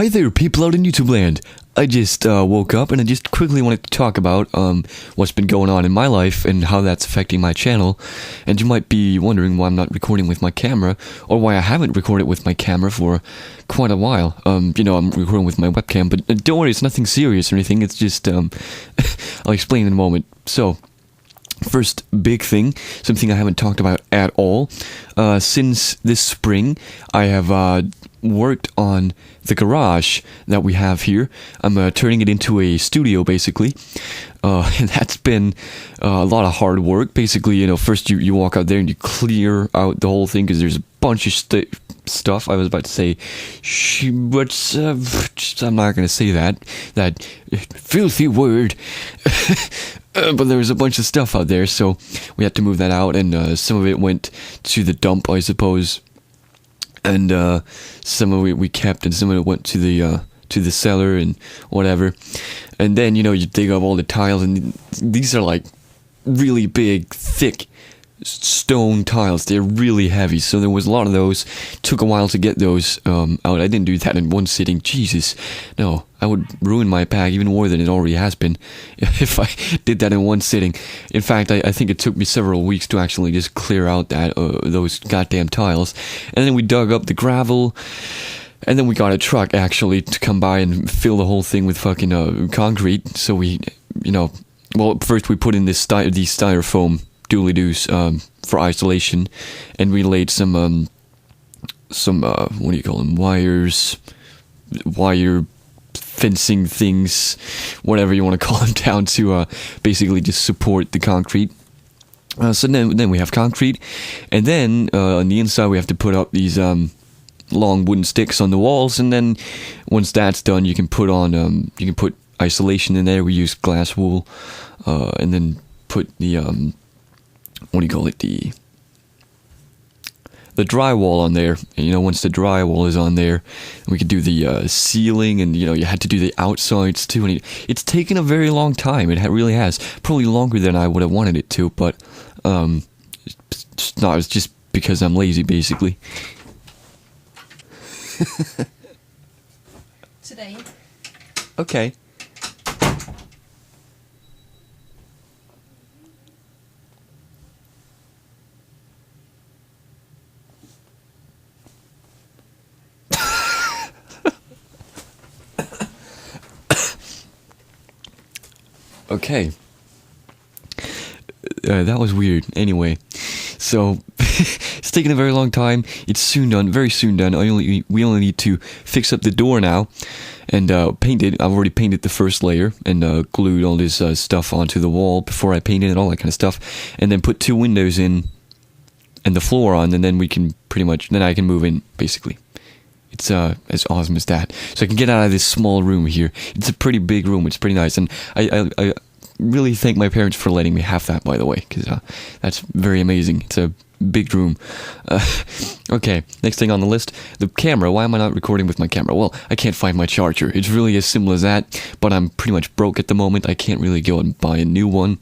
Hi there, people out in YouTube land. I just woke up and I just quickly wanted to talk about what's been going on in my life and how that's affecting my channel. And you might be wondering why I'm not recording with my camera, or why I haven't recorded with my camera for quite a while. I'm recording with my webcam, but don't worry, it's nothing serious or anything. It's just I'll explain in a moment. So, first big thing, something I haven't talked about at all. Since this spring, I have worked on the garage that we have here. I'm turning it into a studio, basically. And that's been a lot of hard work. Basically, first you walk out there and you clear out the whole thing because there's a bunch of stuff. I was about to say, but I'm not going to say that filthy word. But there was a bunch of stuff out there, so we had to move that out, and some of it went to the dump, I suppose. And some of it we kept, and some of it went to the cellar and whatever. And then you dig up all the tiles, and these are like really big, thick stone tiles. They're really heavy, so there was a lot of those. Took a while to get those out. I didn't do that in one sitting. Jesus, no, I would ruin my pack even more than it already has been if I did that in one sitting. In fact, I think it took me several weeks to actually just clear out those goddamn tiles. And then we dug up the gravel, and then we got a truck actually to come by and fill the whole thing with fucking concrete. So we, well, first we put in these styrofoam dooley-doos for isolation, and we laid some what do you call them, wire fencing things, whatever you want to call them, down to basically just support the concrete. So then we have concrete, and then on the inside we have to put up these long wooden sticks on the walls, and then once that's done, you can put isolation in there. We use glass wool, and then put the what do you call it, the drywall on there. And, once the drywall is on there, we could do the ceiling, and you had to do the outsides too. And it's taken a very long time. It really has, probably longer than I would have wanted it to. But it's just because I'm lazy, basically. Today. Okay. Okay. That was weird. Anyway, so it's taken a very long time. It's soon done, very soon done. We only need to fix up the door now and paint it. I've already painted the first layer and glued all this stuff onto the wall before I painted it, all that kind of stuff, and then put 2 windows in and the floor on, and then we can then I can move in, basically. It's as awesome as that. So I can get out of this small room here. It's a pretty big room. It's pretty nice, and I really thank my parents for letting me have that, by the way, because that's very amazing. It's a big room. Okay, next thing on the list, the camera. Why am I not recording with my camera? Well, I can't find my charger. It's really as simple as that, but I'm pretty much broke at the moment. I can't really go and buy a new one.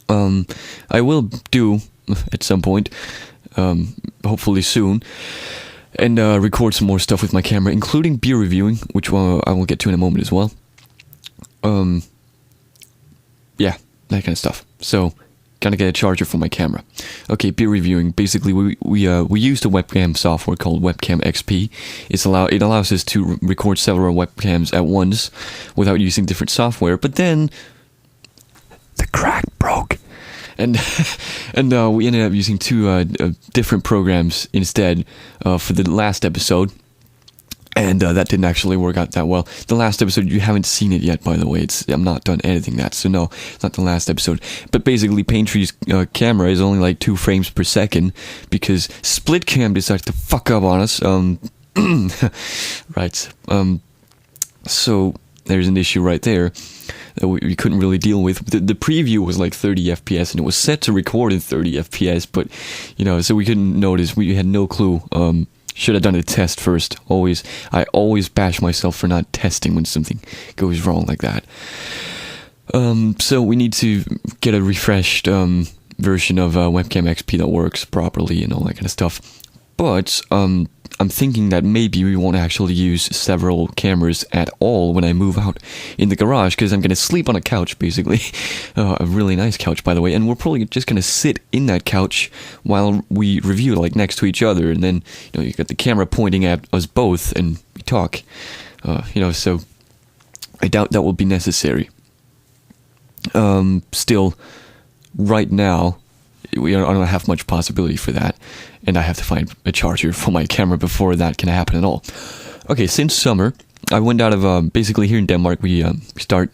I will do at some point, hopefully soon, and record some more stuff with my camera, including beer reviewing, which I will get to in a moment as well. Yeah, that kind of stuff. So, gotta get a charger for my camera. Okay, beer reviewing. Basically, we used a webcam software called Webcam XP. It allows us to record several webcams at once without using different software. But then the crack broke, and we ended up using 2 different programs instead for the last episode. And that didn't actually work out that well. The last episode, you haven't seen it yet, by the way. I'm not done editing that, so no, it's not the last episode. But basically, Paintree's camera is only like 2 frames per second because SplitCam decided to fuck up on us. Right. So there's an issue right there that we couldn't really deal with. The preview was like 30 FPS, and it was set to record in 30 FPS, but so we couldn't notice. We had no clue. Should have done a test first. I always bash myself for not testing when something goes wrong like that. So we need to get a refreshed version of Webcam XP that works properly and all that kind of stuff. But I'm thinking that maybe we won't actually use several cameras at all when I move out in the garage, because I'm going to sleep on a couch, basically. A really nice couch, by the way, and we're probably just going to sit in that couch while we review, like, next to each other, and then, you got the camera pointing at us both, and we talk. So I doubt that will be necessary. Still, right now, I don't have much possibility for that, and I have to find a charger for my camera before that can happen at all. Okay, since summer, I went out of, basically here in Denmark, we start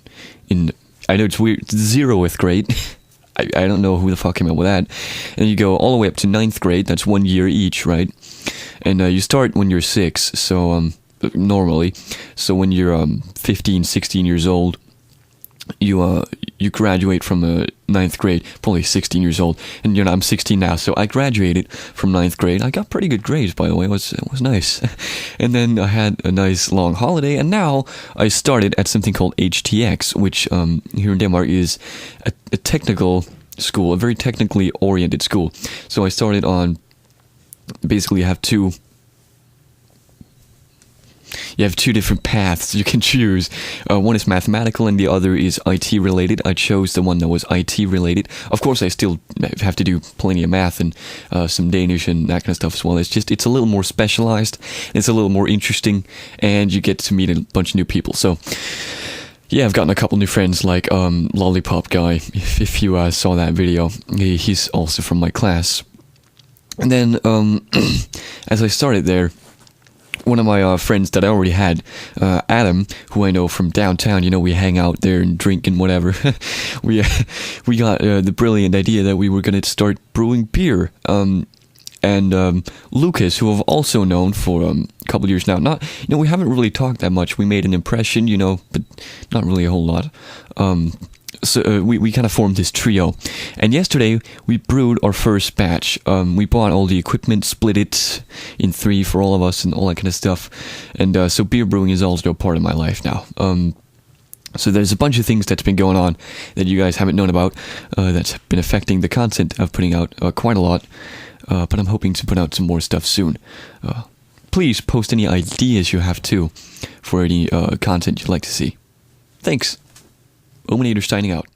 in, I know it's weird, it's 0th grade. I don't know who the fuck came up with that. And you go all the way up to 9th grade, that's 1 year each, right? And you start when you're 6, so, normally. So when you're 15, 16 years old, you graduate from 9th grade, probably 16 years old, and I'm 16 now, so I graduated from 9th grade. I got pretty good grades, by the way. It was nice. And then I had a nice long holiday, and now I started at something called HTX, which here in Denmark is a technical school, a very technically oriented school. So I started on, basically you have two different paths you can choose. One is mathematical and the other is IT related. I chose the one that was IT related. Of course, I still have to do plenty of math and some Danish and that kind of stuff as well. It's a little more specialized, it's a little more interesting, and you get to meet a bunch of new people. So yeah, I've gotten a couple new friends, like Lollipop Guy, if you saw that video. He's also from my class. And then as I started there, one of my friends that I already had, Adam, who I know from downtown, we hang out there and drink and whatever. we got the brilliant idea that we were going to start brewing beer. And Lucas, who I've also known for a couple years now. We haven't really talked that much. We made an impression, but not really a whole lot. So we kind of formed this trio, and yesterday we brewed our first batch. We bought all the equipment, split it in 3 for all of us, and all that kind of stuff. And so beer brewing is also a part of my life now. So there's a bunch of things that's been going on that you guys haven't known about, that's been affecting the content I'm putting out quite a lot. But I'm hoping to put out some more stuff soon. Please post any ideas you have too for any content you'd like to see. Thanks. Ominator signing out.